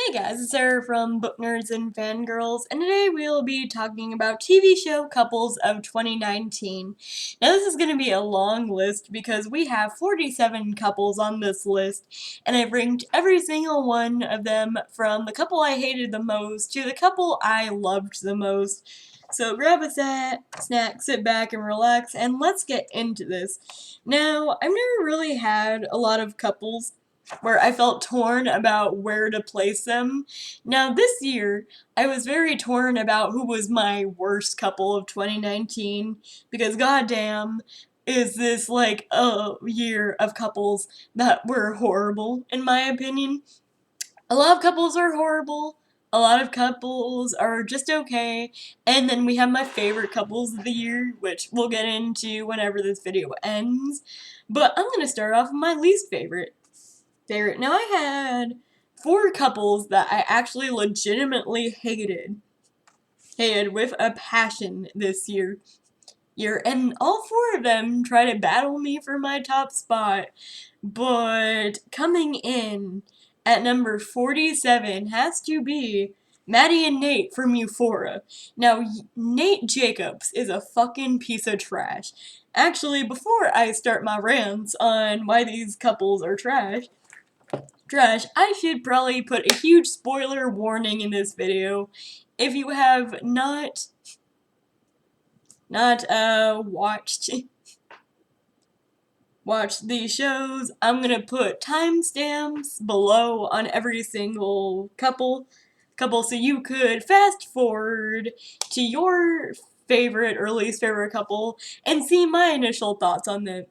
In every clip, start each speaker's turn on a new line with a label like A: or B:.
A: Hey guys, it's Sarah from Book Nerds and Fangirls, and today we will be talking about TV show couples of 2019. Now this is going to be a long list because we have 47 couples on this list, and I've ranked every single one of them from the couple I hated the most to the couple I loved the most. So grab a snack, sit back and relax, and let's get into this. Now, I've never really had a lot of couples where I felt torn about where to place them. Now, this year, I was very torn about who was my worst couple of 2019, because goddamn, is this like a year of couples that were horrible, in my opinion. A lot of couples are horrible, a lot of couples are just okay, and then we have my favorite couples of the year, which we'll get into whenever this video ends. But I'm gonna start off with my least favorite. Now, I had 4 couples that I actually legitimately hated with a passion this year, and all 4 of them tried to battle me for my top spot, but coming in at number 47 has to be Maddie and Nate from Euphoria. Now, Nate Jacobs is a fucking piece of trash. Actually, before I start my rants on why these couples are trash, I should probably put a huge spoiler warning in this video. If you have not watched these shows, I'm gonna put timestamps below on every single couple so you could fast forward to your favorite or least favorite couple and see my initial thoughts on them.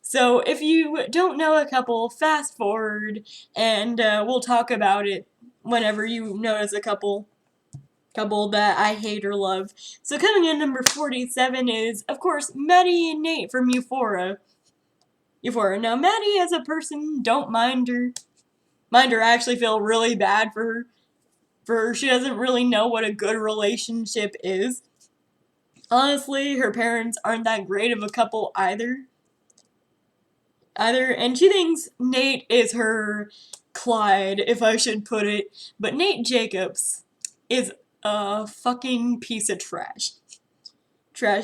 A: So if you don't know a couple, fast forward, and we'll talk about it whenever you notice a couple that I hate or love. So coming in number 47 is, of course, Maddie and Nate from Euphoria. Now, Maddie as a person, don't mind her. I actually feel really bad for her. She doesn't really know what a good relationship is. Honestly, her parents aren't that great of a couple either, and she thinks Nate is her Clyde, if I should put it, but Nate Jacobs is a fucking piece of trash.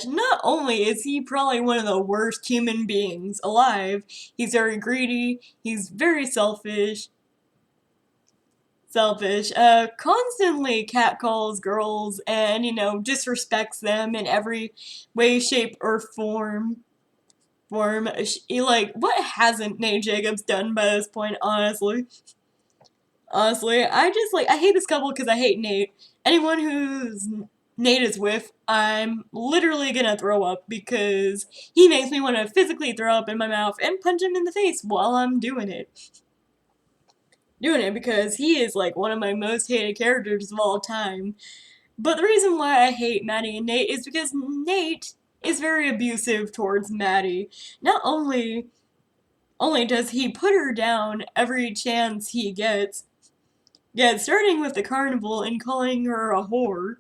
A: Not only is he probably one of the worst human beings alive, he's very greedy, he's very selfish, constantly catcalls girls and, disrespects them in every way, shape, or form. What hasn't Nate Jacobs done by this point, honestly? I hate this couple because I hate Nate. Anyone who's Nate is with, I'm literally gonna throw up because he makes me want to physically throw up in my mouth and punch him in the face while I'm doing it. Because he is like one of my most hated characters of all time. But the reason why I hate Maddie and Nate is because Nate is very abusive towards Maddie. Not only does he put her down every chance he gets, starting with the carnival and calling her a whore,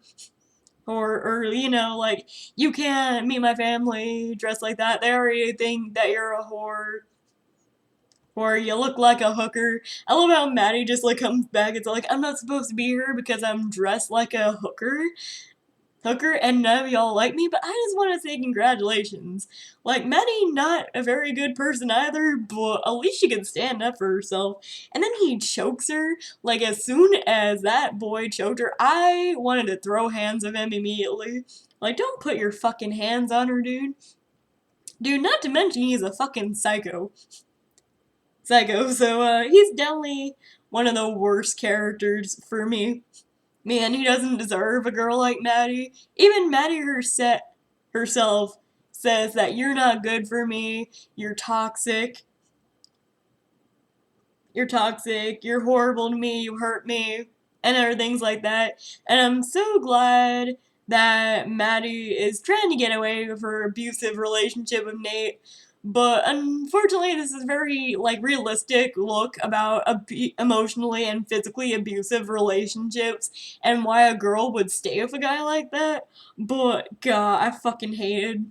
A: or you can't meet my family dressed like that, they already think that you're a whore, or you look like a hooker. I love how Maddie just comes back, it's like, I'm not supposed to be here because I'm dressed like a hooker, and none of y'all like me, but I just want to say congratulations. Maddie not a very good person either, but at least she can stand up for herself. And then he chokes her. As soon as that boy choked her, I wanted to throw hands of him immediately. Don't put your fucking hands on her, dude. Not to mention he's a fucking psycho. So, he's definitely one of the worst characters for me. Man, he doesn't deserve a girl like Maddie. Even Maddie herself says that you're not good for me, you're toxic, you're horrible to me, you hurt me, and other things like that. And I'm so glad that Maddie is trying to get away with her abusive relationship with Nate. But unfortunately, this is very, realistic look about emotionally and physically abusive relationships and why a girl would stay with a guy like that. But, God, I fucking hated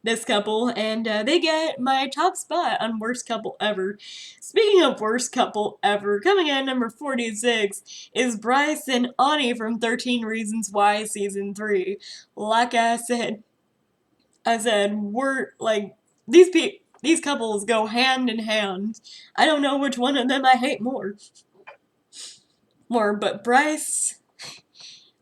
A: this couple, and they get my top spot on worst couple ever. Speaking of worst couple ever, coming in at number 46 is Bryce and Ani from 13 Reasons Why Season 3. Like I said, we're like these couples go hand in hand. I don't know which one of them I hate more, but Bryce,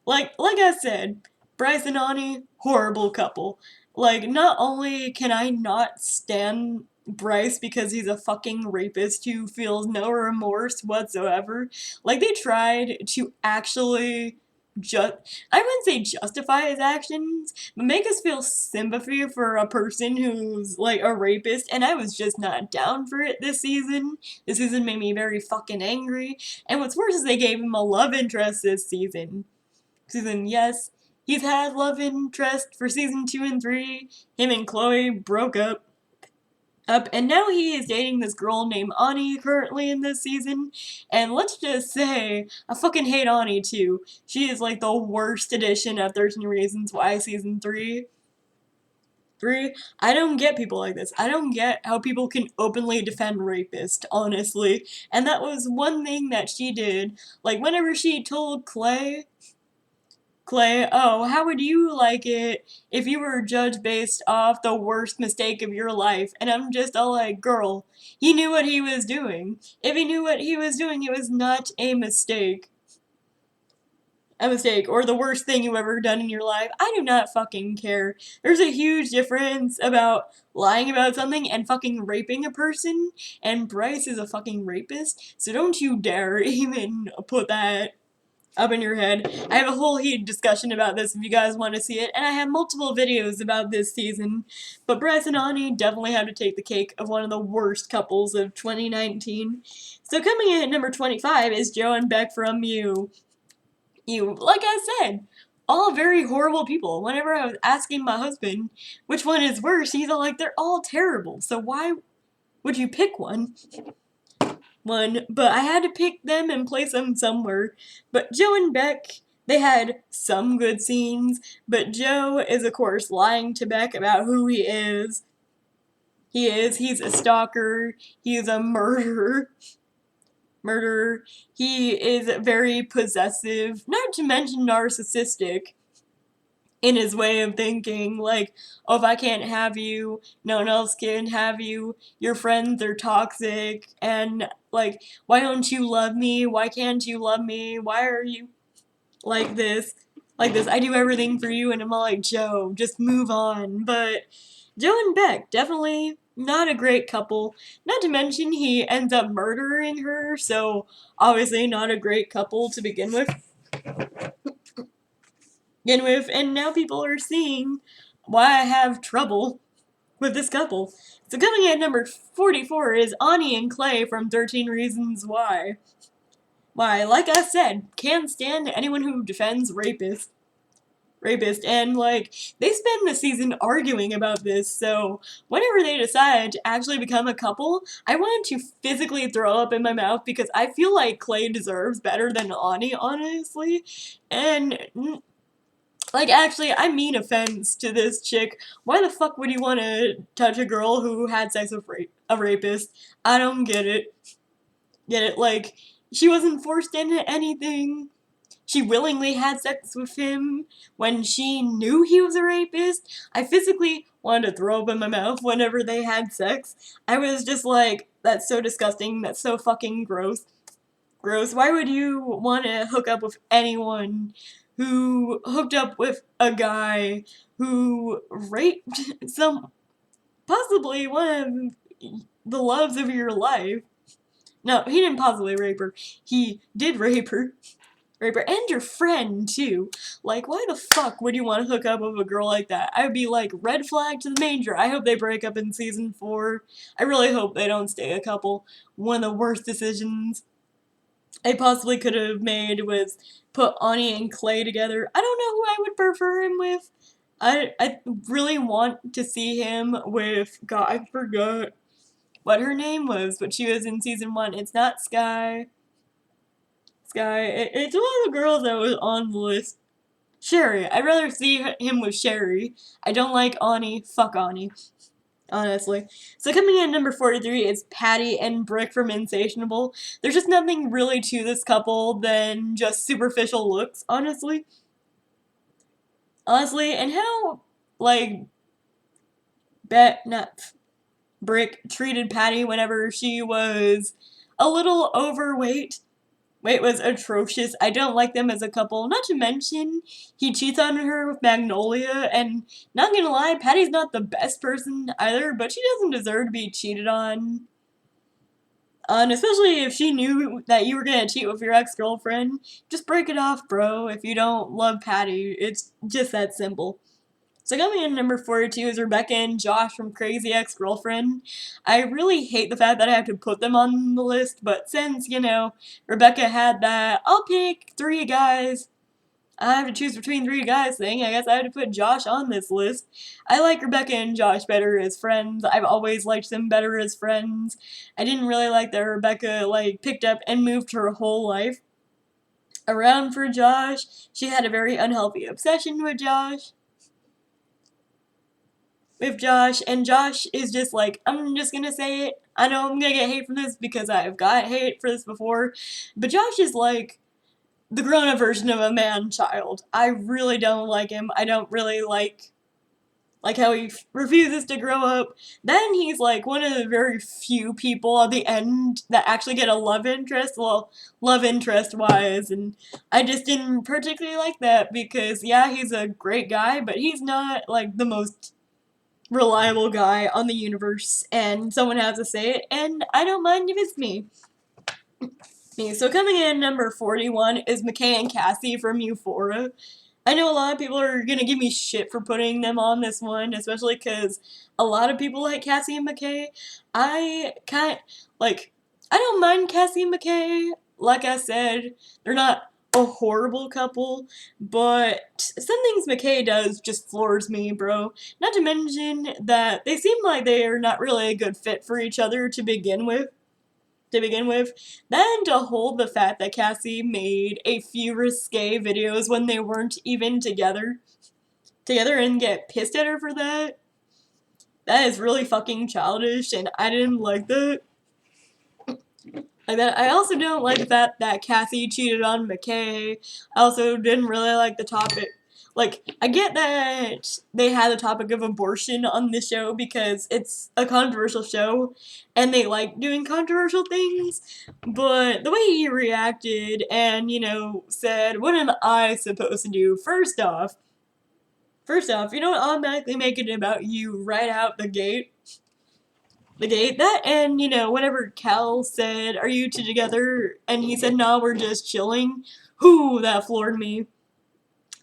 A: like I said, Bryce and Ani, horrible couple. Like, not only can I not stand Bryce because he's a fucking rapist who feels no remorse whatsoever, like, they tried to actually just, I wouldn't say justify his actions, but make us feel sympathy for a person who's, like, a rapist, and I was just not down for it this season. This season made me very fucking angry, and what's worse is they gave him a love interest this season. Yes, he's had love interest for season 2 and 3. Him and Chloe broke up, and now he is dating this girl named Ani currently in this season. And let's just say, I fucking hate Ani too. She is like the worst edition of 13 Reasons Why season 3. I don't get people like this. I don't get how people can openly defend rapists, honestly. And that was one thing that she did. Like, whenever she told Clay, oh, how would you like it if you were judged based off the worst mistake of your life? And I'm just all like, girl, he knew what he was doing. If he knew what he was doing, it was not a mistake. Or the worst thing you ever done in your life. I do not fucking care. There's a huge difference about lying about something and fucking raping a person, and Bryce is a fucking rapist, so don't you dare even put that up in your head. I have a whole heated discussion about this if you guys want to see it, and I have multiple videos about this season. But Bryce and Ani definitely have to take the cake of one of the worst couples of 2019. So coming in at number 25 is Joe and Beck from You. Like I said, all very horrible people. Whenever I was asking my husband which one is worse, he's all like, they're all terrible. So why would you pick one? But I had to pick them and place them somewhere. But Joe and Beck, they had some good scenes, but Joe is, of course, lying to Beck about who he is. He's a stalker, he's a murderer. He is very possessive, not to mention narcissistic in his way of thinking, like, oh, if I can't have you, no one else can have you, your friends are toxic, and, like, why don't you love me, why can't you love me, why are you like this, I do everything for you, and I'm all like, Joe, just move on. But Joe and Beck, definitely not a great couple, not to mention he ends up murdering her, so obviously not a great couple to begin with, and now people are seeing why I have trouble with this couple. So coming in at number 44 is Ani and Clay from 13 Reasons Why. Like I said, can't stand anyone who defends rapists, and, like, they spend the season arguing about this, so whenever they decide to actually become a couple, I wanted to physically throw up in my mouth because I feel like Clay deserves better than Ani, honestly, and like, actually, I mean offense to this chick. Why the fuck would you want to touch a girl who had sex with a rapist? I don't get it. Like, she wasn't forced into anything. She willingly had sex with him when she knew he was a rapist. I physically wanted to throw up in my mouth whenever they had sex. I was just like, that's so disgusting. That's so fucking gross. Why would you want to hook up with anyone who hooked up with a guy who raped possibly one of the loves of your life? No, he didn't possibly rape her. He did rape her. And your friend, too. Like, why the fuck would you want to hook up with a girl like that? I would be like, red flag to the manger. I hope they break up in season 4. I really hope they don't stay a couple. One of the worst decisions I possibly could have made was put Ani and Clay together. I don't know who I would prefer him with. I really want to see him with, God, I forgot what her name was, but she was in season 1. It's not Sky. It's one of the girls that was on the list. Sherry. I'd rather see him with Sherry. I don't like Ani. Fuck Ani. Honestly. So coming in at number 43 is Patty and Brick from Insatiable. There's just nothing really to this couple than just superficial looks, honestly. Honestly, and how, like, not Brick treated Patty whenever she was a little overweight. Weight was atrocious. I don't like them as a couple. Not to mention, he cheats on her with Magnolia, and not gonna lie, Patty's not the best person either, but she doesn't deserve to be cheated on. And especially if she knew that you were gonna cheat with your ex-girlfriend, just break it off, bro. If you don't love Patty, it's just that simple. So coming in number 42 is Rebecca and Josh from Crazy Ex-Girlfriend. I really hate the fact that I have to put them on the list, but since, Rebecca had that, I'll pick 3 guys, I have to choose between 3 guys thing, I guess I have to put Josh on this list. I like Rebecca and Josh better as friends. I've always liked them better as friends. I didn't really like that Rebecca, picked up and moved her whole life around for Josh. She had a very unhealthy obsession with Josh. And Josh is just like, I'm just gonna say it. I know I'm gonna get hate for this because I've got hate for this before, but Josh is like the grown-up version of a man-child. I really don't like him. I don't really like how he refuses to grow up. Then he's like one of the very few people at the end that actually get a love interest, well, love interest wise, and I just didn't particularly like that because, yeah, he's a great guy, but he's not like the most reliable guy on the universe, and someone has to say it, and I don't mind if it's me. So coming in number 41 is McKay and Cassie from Euphoria. I know a lot of people are gonna give me shit for putting them on this one, especially because a lot of people like Cassie and McKay. I don't mind Cassie and McKay. Like I said, they're not a horrible couple, but some things McKay does just floors me, bro. Not to mention that they seem like they are not really a good fit for each other to begin with. Then to hold the fact that Cassie made a few risque videos when they weren't even together and get pissed at her for that. That is really fucking childish, and I didn't like that. I also don't like the fact that Cassie cheated on McKay. I also didn't really like the topic. I get that they had the topic of abortion on the show because it's a controversial show and they like doing controversial things, but the way he reacted and, said, what am I supposed to do? First off, you don't automatically make it about you right out the gate. That, and, whenever Cal said, are you two together? And he said, no, we're just chilling. That floored me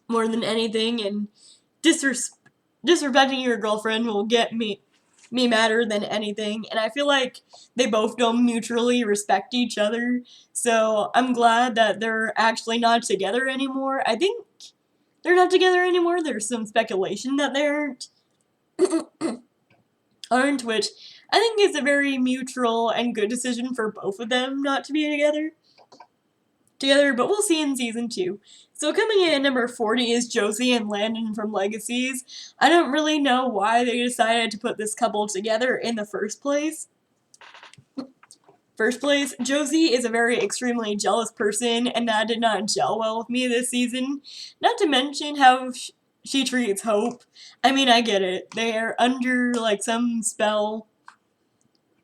A: more than anything, and disrespecting your girlfriend will get me madder than anything, and I feel like they both don't mutually respect each other, so I'm glad that they're actually not together anymore. I think they're not together anymore. There's some speculation that they aren't, which I think is a very mutual and good decision for both of them not to be together, but we'll see in season 2. So coming in at number 40 is Josie and Landon from Legacies. I don't really know why they decided to put this couple together in the first place. Josie is a very extremely jealous person, and that did not gel well with me this season. Not to mention how she treats Hope. I mean, I get it. They are under, some spell.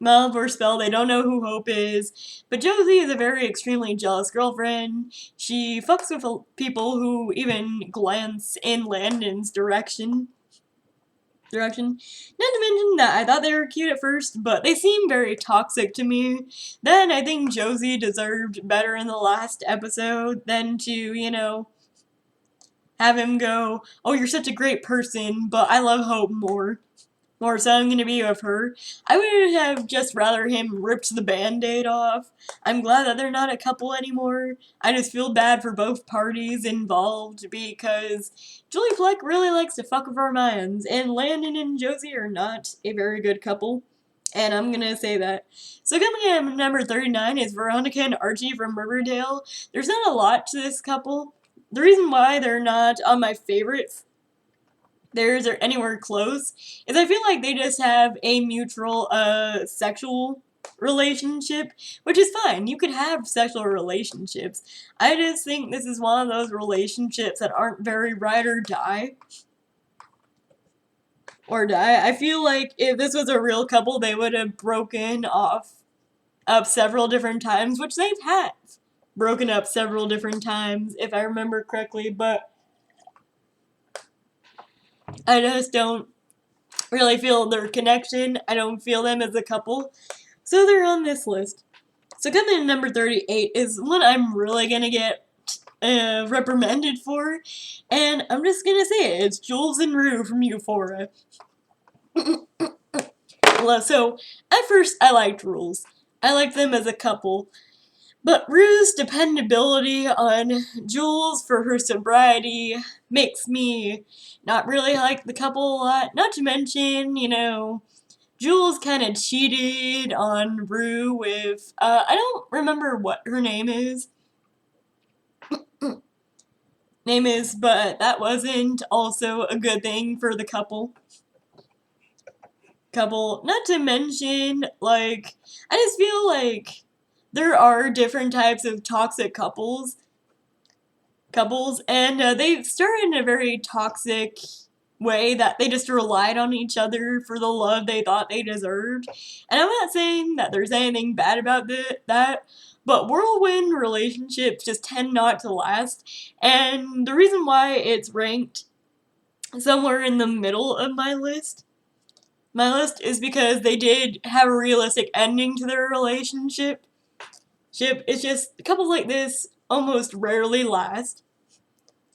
A: Malvor spell, they don't know who Hope is, but Josie is a very extremely jealous girlfriend. She fucks with people who even glance in Landon's direction. Not to mention that I thought they were cute at first, but they seem very toxic to me. Then I think Josie deserved better in the last episode than to, have him go, oh, you're such a great person, but I love Hope more, so I'm gonna be with her. I would have just rather him ripped the band-aid off. I'm glad that they're not a couple anymore. I just feel bad for both parties involved because Julie Fleck really likes to fuck with our minds, and Landon and Josie are not a very good couple. And I'm gonna say that. So coming in at number 39 is Veronica and Archie from Riverdale. There's not a lot to this couple. the reason why they're not on my favorites, theirs are anywhere close, is I feel like they just have a mutual sexual relationship, which is fine. You could have sexual relationships. I just think this is one of those relationships that aren't very ride or die. I feel like if this was a real couple, they would have broken up several different times, which they've had broken up several different times, if I remember correctly, but I just don't really feel their connection. I don't feel them as a couple, so they're on this list. So coming in number 38 is one I'm really gonna get reprimanded for, and I'm just gonna say it. It's Jules and Rue from Euphoria. So, at first, I liked Rules. I liked them as a couple. But Rue's dependability on Jules for her sobriety makes me not really like the couple a lot. Not to mention, Jules kind of cheated on Rue with, I don't remember what her name is. But that wasn't also a good thing for the couple. Not to mention, I just feel like there are different types of toxic couples, and they started in a very toxic way that they just relied on each other for the love they thought they deserved. And I'm not saying that there's anything bad about that, but whirlwind relationships just tend not to last. And the reason why it's ranked somewhere in the middle of my list is because they did have a realistic ending to their relationship. It's just couples like this almost rarely last.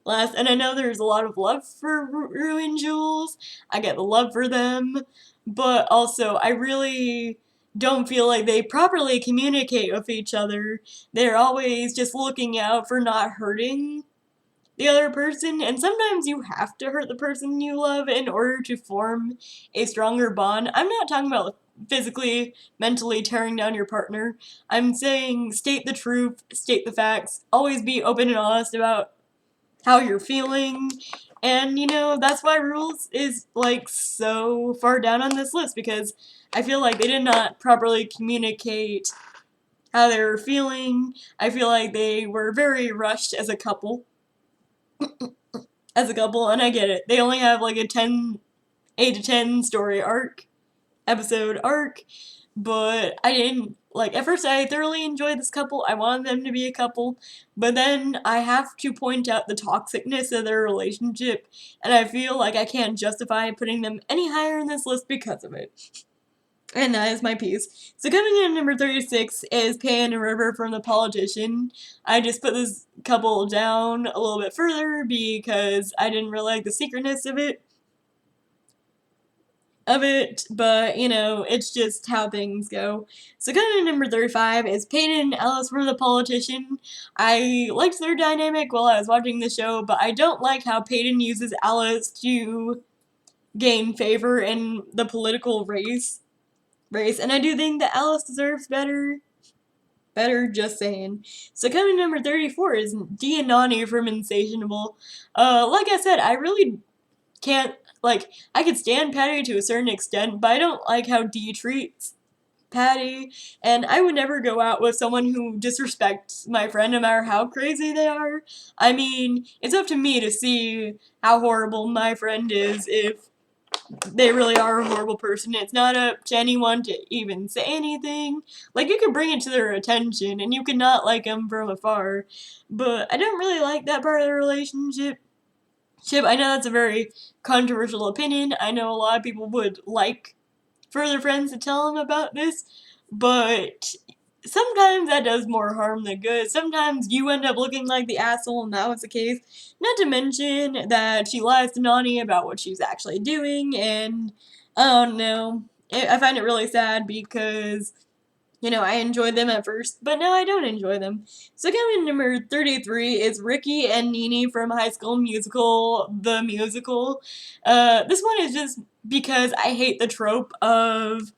A: And I know there's a lot of love for Rue and Jules. I get the love for them, but also I really don't feel like they properly communicate with each other. They're always just looking out for not hurting the other person, and sometimes you have to hurt the person you love in order to form a stronger bond. I'm not talking about physically, mentally tearing down your partner. I'm saying state the truth, state the facts, always be open and honest about how you're feeling. And that's why Rules is so far down on this list, because I feel like they did not properly communicate how they were feeling. I feel like they were very rushed as a couple. And I get it. They only have a 8 to 10 story episode arc, but I didn't, at first I thoroughly enjoyed this couple. I wanted them to be a couple, but then I have to point out the toxicness of their relationship, and I feel like I can't justify putting them any higher in this list because of it. And that is my piece. So coming in at number 36 is Pan and River from The Politician. I just put this couple down a little bit further because I didn't really like the secretness of it. But it's just how things go. So coming in at number 35 is Peyton and Alice from The Politician. I liked their dynamic while I was watching the show, but I don't like how Peyton uses Alice to gain favor in the political race, and I do think that Alice deserves better, just saying. So coming in number 34 is Dee and Nani from Insatiable. Like I said, I really can't, I could stand Patty to a certain extent, but I don't like how Dee treats Patty, and I would never go out with someone who disrespects my friend no matter how crazy they are. I mean, it's up to me to see how horrible my friend is if they really are a horrible person. It's not up to anyone to even say anything. You could bring it to their attention, and you could not like them from afar. But I don't really like that part of the relationship. I know that's a very controversial opinion. I know a lot of people would like for their friends to tell them about this, but sometimes that does more harm than good. Sometimes you end up looking like the asshole, and that was the case. Not to mention that she lies to Nani about what she's actually doing, and I don't know. I find it really sad because, I enjoyed them at first, but now I don't enjoy them. So coming number 33 is Ricky and Nene from High School Musical, the musical. This one is just because I hate the trope of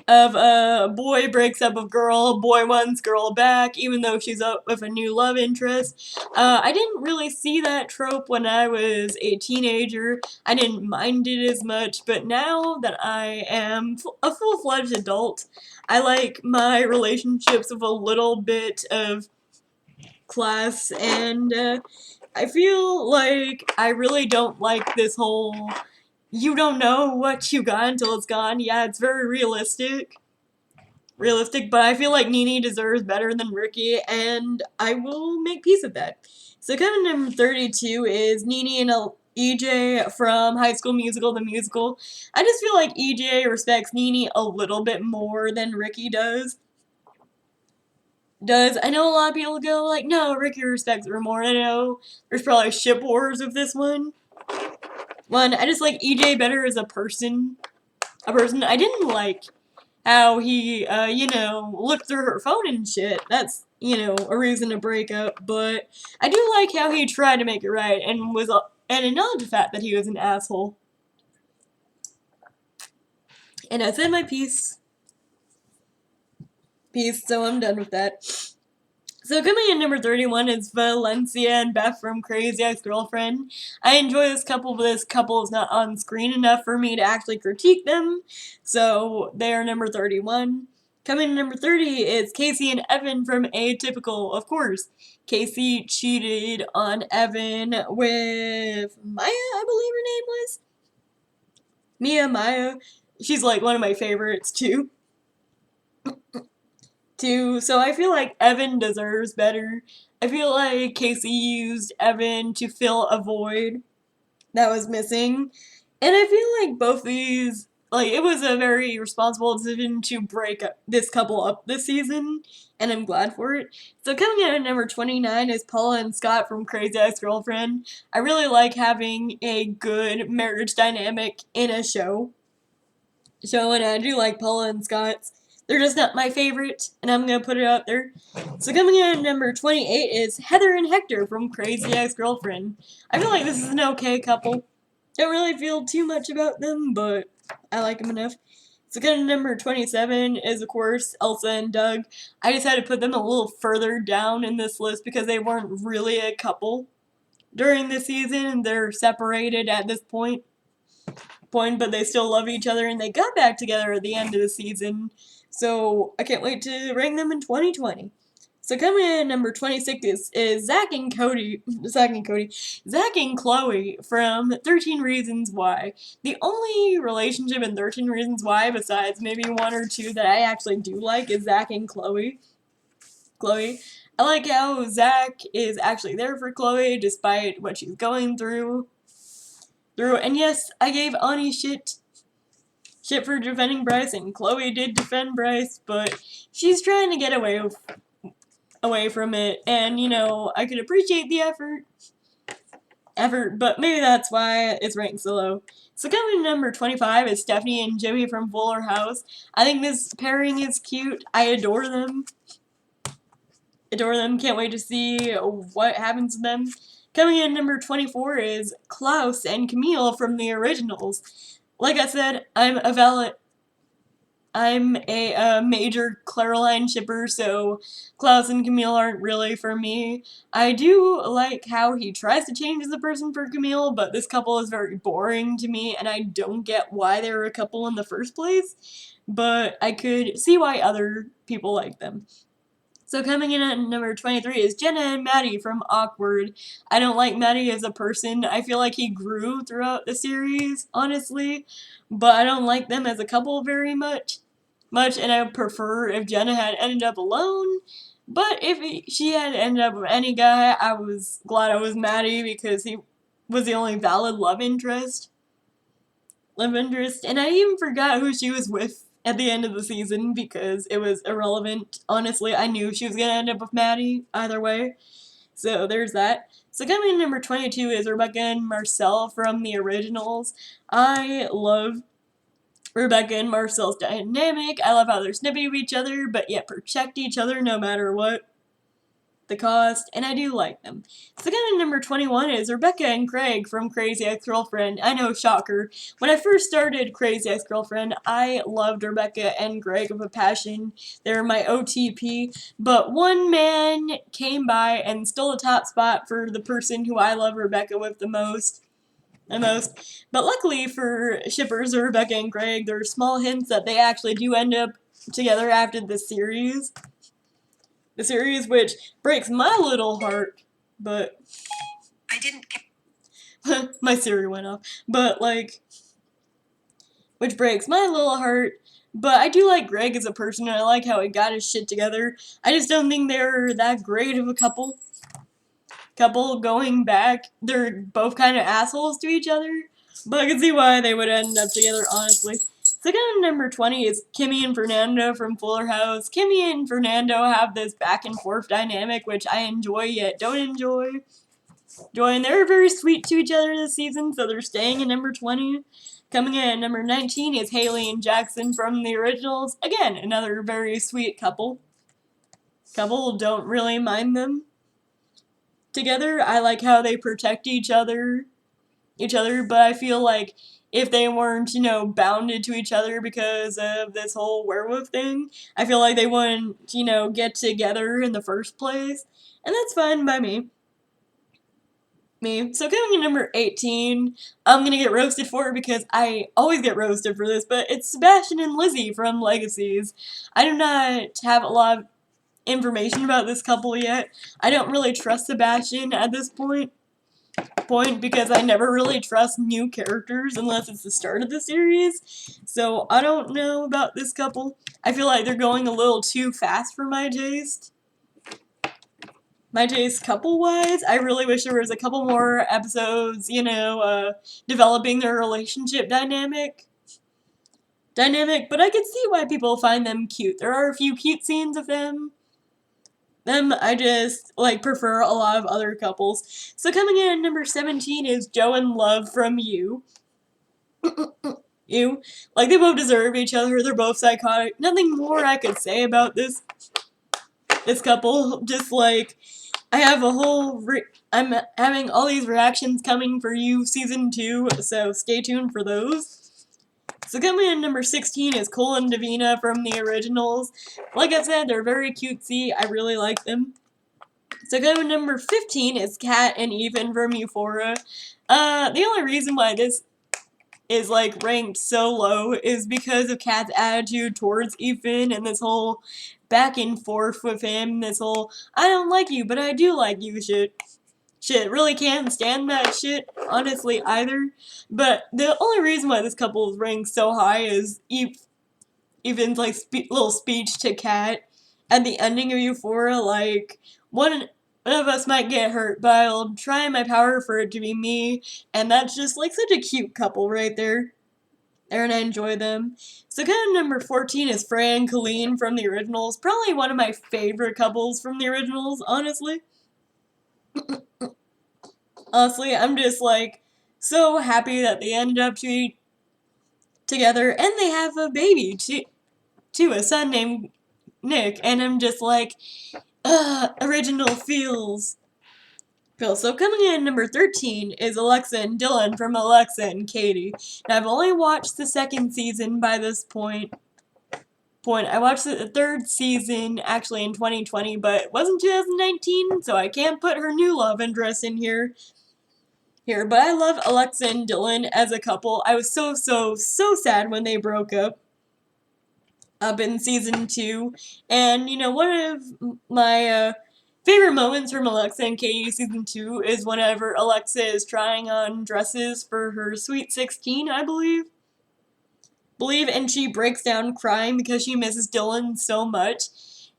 A: of a boy breaks up with girl, boy wants girl back, even though she's up with a new love interest. I didn't really see that trope when I was a teenager. I didn't mind it as much, but now that I am a full-fledged adult, I like my relationships with a little bit of class, and I feel like I really don't like this whole you don't know what you got until it's gone. Yeah, it's very realistic, but I feel like Nene deserves better than Ricky, and I will make peace with that. So coming number 32 is Nene and EJ from High School Musical, the musical. I just feel like EJ respects Nene a little bit more than Ricky does. I know a lot of people go like, no, Ricky respects her more. I know there's probably ship wars with this one. I just like EJ better as a person. I didn't like how he, looked through her phone and shit. That's, a reason to break up. But I do like how he tried to make it right and acknowledged the fact that he was an asshole. And I said my piece. So I'm done with that. So coming in number 31 is Valencia and Beth from Crazy Ex-Girlfriend. I enjoy this couple, but this couple is not on screen enough for me to actually critique them. So they are number 31. Coming in number 30 is Casey and Evan from Atypical. Of course, Casey cheated on Evan with Maya, I believe her name was. Maya. She's like one of my favorites too. So I feel like Evan deserves better. I feel like Casey used Evan to fill a void that was missing. And I feel like both these, it was a very responsible decision to break this couple up this season, and I'm glad for it. So coming in at number 29 is Paula and Scott from Crazy Ex-Girlfriend. I really like having a good marriage dynamic in a show. And I do like Paula and Scott's. They're just not my favorite, and I'm going to put it out there. So coming in at number 28 is Heather and Hector from Crazy Ex-Girlfriend. I feel like this is an okay couple. Don't really feel too much about them, but I like them enough. So coming in number 27 is, of course, Elsa and Doug. I just had to put them a little further down in this list because they weren't really a couple during the season, and they're separated at this point, but they still love each other, and they got back together at the end of the season. So I can't wait to rank them in 2020. So coming in number 26 is Zach and Chloe from 13 Reasons Why. The only relationship in 13 Reasons Why, besides maybe one or two that I actually do like, is Zach and Chloe. I like how Zach is actually there for Chloe despite what she's going through. And yes, I gave Ani shit for defending Bryce, and Chloe did defend Bryce, but she's trying to get away from it, and I could appreciate the effort, but maybe that's why it's ranked so low. So coming in number 25 is Stephanie and Jimmy from Fuller House. I think this pairing is cute. I adore them. Can't wait to see what happens to them. Coming in number 24 is Klaus and Camille from the originals. Like I said, I'm a major Caroline shipper, so Klaus and Camille aren't really for me. I do like how he tries to change as a person for Camille, but this couple is very boring to me, and I don't get why they were a couple in the first place, but I could see why other people like them. So coming in at number 23 is Jenna and Maddie from Awkward. I don't like Maddie as a person. I feel like he grew throughout the series, honestly, but I don't like them as a couple very much, and I would prefer if Jenna had ended up alone. But if she had ended up with any guy, I was glad it was Maddie because he was the only valid love interest. And I even forgot who she was with at the end of the season because it was irrelevant. Honestly, I knew she was going to end up with Maddie either way. So there's that. So coming in number 22 is Rebecca and Marcel from the originals. I love Rebecca and Marcel's dynamic. I love how they're snippy of each other, but yet protect each other no matter what. the cost, and I do like them. So again, number 21 is Rebecca and Craig from Crazy Ex-Girlfriend. I know, shocker. When I first started Crazy Ex-Girlfriend, I loved Rebecca and Craig with a passion. They were my OTP, but one man came by and stole the top spot for the person who I love Rebecca with the most. But luckily for shippers of Rebecca and Craig, there are small hints that they actually do end up together after the series. The series, which breaks my little heart, but
B: I didn't.
A: My Siri went off. But like, which breaks my little heart. But I do like Greg as a person, and I like how he got his shit together. I just don't think they're that great of a couple. Going back, they're both kind of assholes to each other. But I can see why they would end up together, honestly. Second number 20 is Kimmy and Fernando from Fuller House. Kimmy and Fernando have this back and forth dynamic, which I enjoy yet don't enjoy. And they're very sweet to each other this season, so they're staying at number 20. Coming in at number 19 is Haley and Jackson from the originals. Again, another very sweet couple. Don't really mind them together. I like how they protect each other, but I feel like if they weren't, bounded to each other because of this whole werewolf thing, I feel like they wouldn't, get together in the first place. And that's fine by me. So coming in number 18, I'm gonna get roasted for it because I always get roasted for this, but it's Sebastian and Lizzie from Legacies. I do not have a lot of information about this couple yet. I don't really trust Sebastian at this point because I never really trust new characters unless it's the start of the series. So I don't know about this couple. I feel like they're going a little too fast for my taste. Couple-wise, I really wish there was a couple more episodes, developing their relationship dynamic. But I could see why people find them cute. There are a few cute scenes of them. I just, prefer a lot of other couples. So coming in at number 17 is Joe and Love from You. You. They both deserve each other. They're both psychotic. Nothing more I could say about this couple. Just, I have a whole I'm having all these reactions coming for You Season 2, so stay tuned for those. So coming in number 16 is Cole and Davina from the originals. Like I said, they're very cutesy. I really like them. So coming in number 15 is Kat and Ethan from Euphoria. The only reason why this is ranked so low is because of Kat's attitude towards Ethan and this whole back and forth with him. This whole I don't like you, but I do like you shit. Really can't stand that shit, honestly, either. But the only reason why this couple is ranked so high is Ethan's, little speech to Kat at the ending of Euphoria, one of us might get hurt, but I'll try my power for it to be me, and that's just, such a cute couple right there. And I enjoy them. So kind of number 14 is Freya and Colleen from the originals. Probably one of my favorite couples from the originals, honestly. Honestly, I'm just, so happy that they ended up together, and they have a baby, too, a son named Nick, and I'm just original feels. So coming in at number 13 is Alexa and Dylan from Alexa and Katie. Now, I've only watched the second season by this point. I watched the third season, actually, in 2020, but it wasn't 2019, so I can't put her new love interest in here. But I love Alexa and Dylan as a couple. I was so sad when they broke up in season 2. And, one of my favorite moments from Alexa and Katie season 2 is whenever Alexa is trying on dresses for her Sweet 16, I believe, and she breaks down crying because she misses Dylan so much.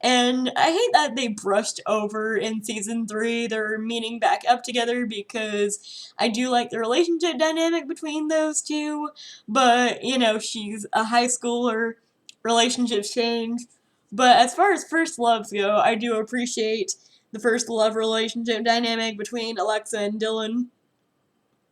A: And I hate that they brushed over in season 3 their meeting back up together because I do like the relationship dynamic between those two, but, she's a high schooler, relationships change. But as far as first loves go, I do appreciate the first love relationship dynamic between Alexa and Dylan.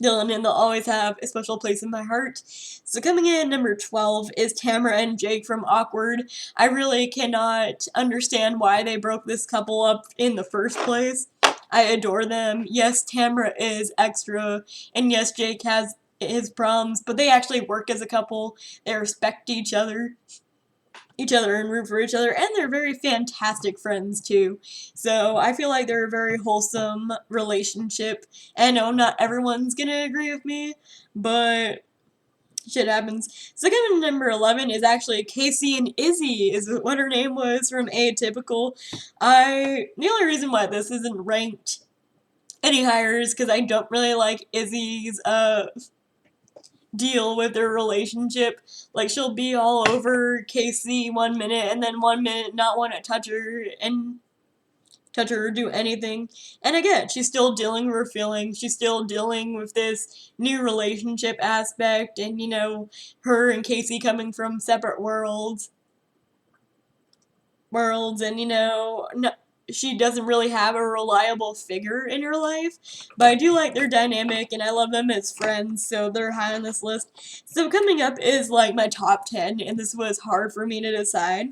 A: Dylan and they'll always have a special place in my heart. So coming in number 12 is Tamara and Jake from Awkward. I really cannot understand why they broke this couple up in the first place. I adore them. Yes, Tamara is extra, and yes, Jake has his problems, but they actually work as a couple. They respect each other and root for each other, and they're very fantastic friends too. So I feel like they're a very wholesome relationship. And no, not everyone's gonna agree with me, but shit happens. So coming in number 11 is actually Casey and Izzy, is what her name was, from Atypical. The only reason why this isn't ranked any higher is because I don't really like Izzy's deal with their relationship. Like, she'll be all over Casey 1 minute and then 1 minute not want to touch her or do anything. And again, she's still dealing with her feelings. She's still dealing with this new relationship aspect, and her and Casey coming from separate worlds, and no, she doesn't really have a reliable figure in her life, but I do like their dynamic, and I love them as friends, so they're high on this list. So coming up is like my top 10, and this was hard for me to decide.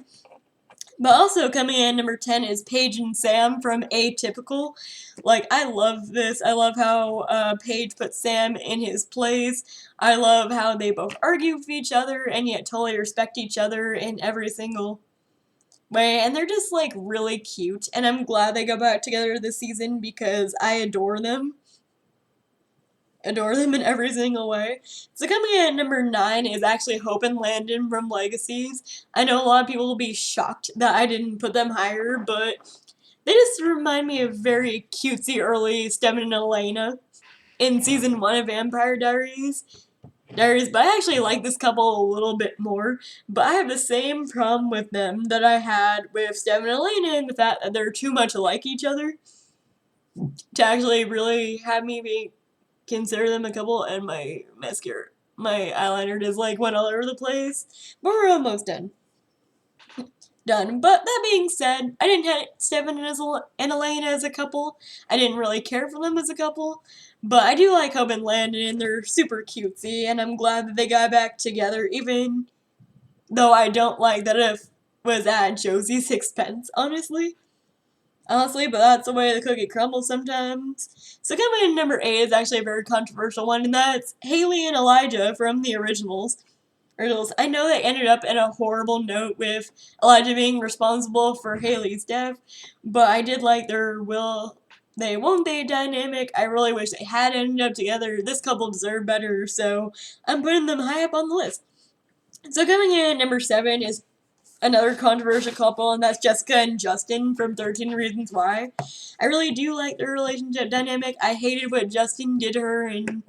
A: But also coming in number 10 is Paige and Sam from Atypical. Like, I love this. I love how Paige puts Sam in his place. I love how they both argue with each other and yet totally respect each other in every single way, and they're just like really cute, and I'm glad they go back together this season because I adore them in every single way. So coming in at number 9 is actually Hope and Landon from Legacies. I know a lot of people will be shocked that I didn't put them higher, but they just remind me of very cutesy early Stefan and Elena in season 1 of Vampire Diaries, but I actually like this couple a little bit more. But I have the same problem with them that I had with Stefan and Elena, and the fact that they're too much like each other to actually really have me consider them a couple, and my eyeliner just like went all over the place. But we're almost done. But that being said, I didn't have Stefan and Elena as a couple. I didn't really care for them as a couple. But I do like Hope and Landon, and they're super cutesy, and I'm glad that they got back together, even though I don't like that it was at Josie's expense, honestly, but that's the way the cookie crumbles sometimes. So coming in number 8 is actually a very controversial one, and that's Haley and Elijah from the originals. I know they ended up in a horrible note with Elijah being responsible for Haley's death, but I did like their they won't they dynamic. I really wish they had ended up together. This couple deserved better, so I'm putting them high up on the list. So coming in at number 7 is another controversial couple, and that's Jessica and Justin from 13 Reasons Why. I really do like their relationship dynamic. I hated what Justin did to her in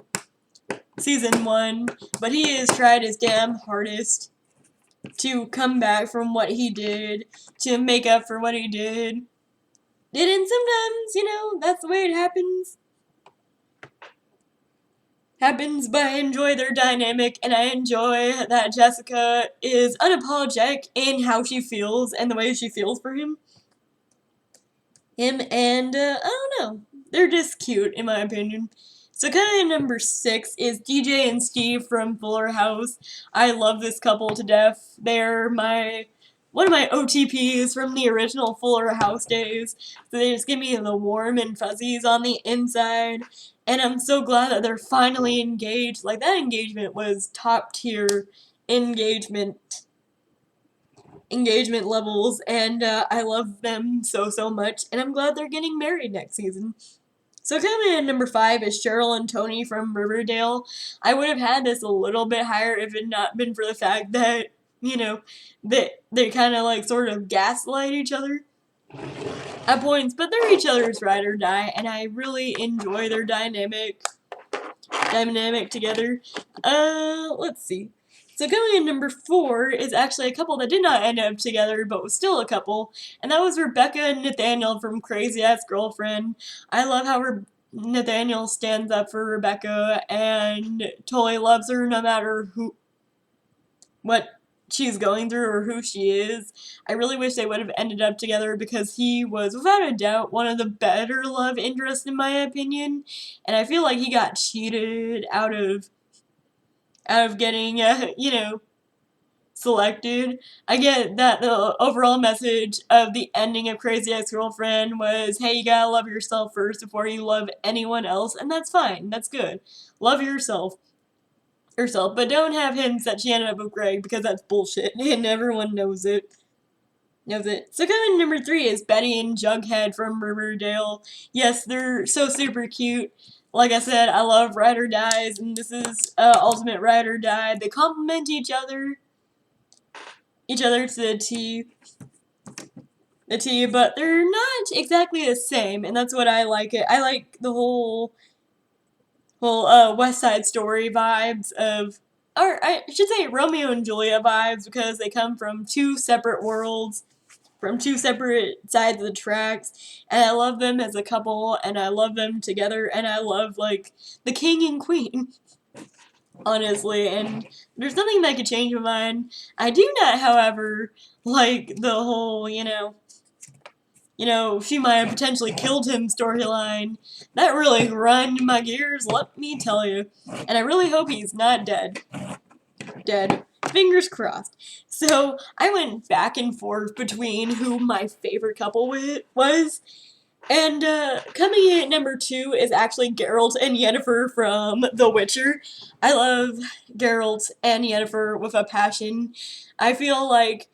A: season 1, but he has tried his damn hardest to come back from what he did, to make up for what he did. And sometimes, that's the way it happens. But I enjoy their dynamic, and I enjoy that Jessica is unapologetic in how she feels and the way she feels for him. And, I don't know, they're just cute, in my opinion. So kind of number 6 is DJ and Steve from Fuller House. I love this couple to death. They're one of my OTPs from the original Fuller House days. So they just give me the warm and fuzzies on the inside. And I'm so glad that they're finally engaged. Like, that engagement was top tier engagement levels, and I love them so much, and I'm glad they're getting married next season. So coming in at number 5 is Cheryl and Tony from Riverdale. I would have had this a little bit higher if it had not been for the fact that, that they kind of like sort of gaslight each other at points, but they're each other's ride or die, and I really enjoy their dynamic together. Let's see. So coming in number 4 is actually a couple that did not end up together, but was still a couple, and that was Rebecca and Nathaniel from Crazy Ass Girlfriend. I love how Nathaniel stands up for Rebecca and totally loves her no matter what she's going through or who she is. I really wish they would have ended up together because he was, without a doubt, one of the better love interests in my opinion. And I feel like he got cheated out of getting, selected. I get that the overall message of the ending of Crazy Ex-Girlfriend was, hey, you gotta love yourself first before you love anyone else, and that's fine. That's good. Love yourself, but don't have hints that she ended up with Greg because that's bullshit, and everyone knows it. So coming number 3 is Betty and Jughead from Riverdale. Yes, they're so super cute. Like I said, I love Ride or Dies, and this is Ultimate Ride or Die. They complement each other to the T, but they're not exactly the same, and that's what I like it. I like the whole West Side Story vibes of, or I should say Romeo and Juliet vibes, because they come from 2 separate worlds, from 2 separate sides of the tracks, and I love them as a couple, and I love them together, and I love, like, the king and queen, honestly, and there's nothing that could change my mind. I do not, however, like the whole, she might have potentially killed him storyline. That really grinded my gears, let me tell you. And I really hope he's not dead. Fingers crossed. So, I went back and forth between who my favorite couple was. And coming in at number 2 is actually Geralt and Yennefer from The Witcher. I love Geralt and Yennefer with a passion. I feel like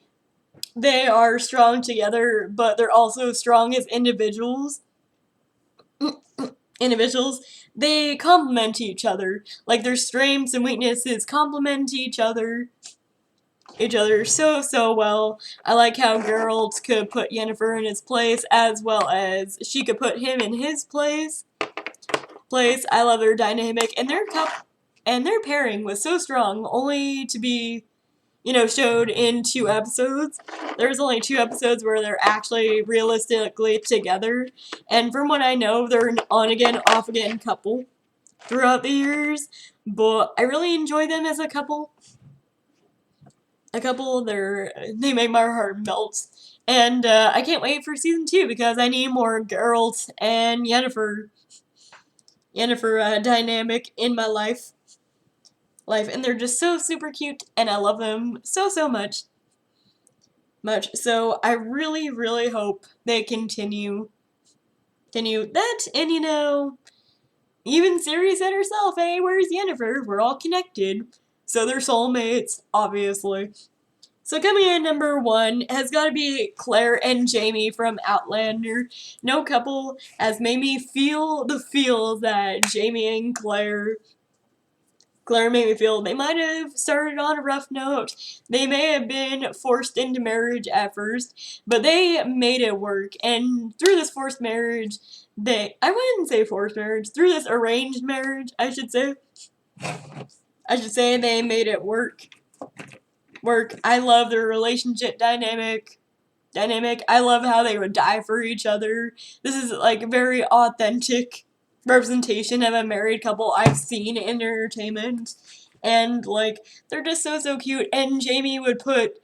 A: they are strong together, but they're also strong as individuals. They complement each other. Like, their strengths and weaknesses complement each other so well. I like how Geralt could put Yennefer in his place, as well as she could put him in his place. I love their dynamic, and their pairing was so strong, only to be showed in 2 episodes. There's only 2 episodes where they're actually realistically together, and from what I know, they're an on-again, off-again couple throughout the years, but I really enjoy them as a couple. They make my heart melt, and I can't wait for season 2 because I need more Geralt and Yennefer dynamic in my life, and they're just so super cute, and I love them so much. So I really, really hope they continue that, and even Siri said herself, hey, where's Yennefer? We're all connected. So they're soulmates, obviously. So coming in at number 1 has got to be Claire and Jamie from Outlander. No couple has made me feel the feels that Jamie and Claire made me feel. They might have started on a rough note. They may have been forced into marriage at first, but they made it work. And through this forced marriage, I wouldn't say forced marriage, through this arranged marriage, I should say they made it work. I love their relationship dynamic. I love how they would die for each other. This is like very authentic representation of a married couple I've seen in entertainment, and like they're just so cute. And Jamie would put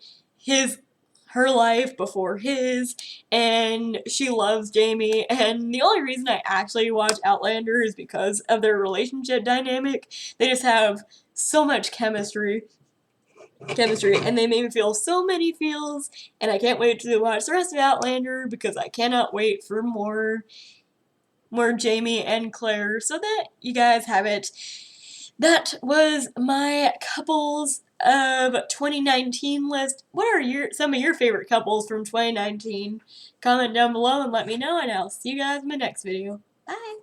A: her life before his, and she loves Jamie, and the only reason I actually watch Outlander is because of their relationship dynamic. They just have so much chemistry, and they made me feel so many feels, and I can't wait to watch the rest of Outlander because I cannot wait for more Jamie and Claire. So that you guys have it. That was my couples of 2019 list. What are some of your favorite couples from 2019? Comment down below and let me know, and I'll see you guys in my next video. Bye!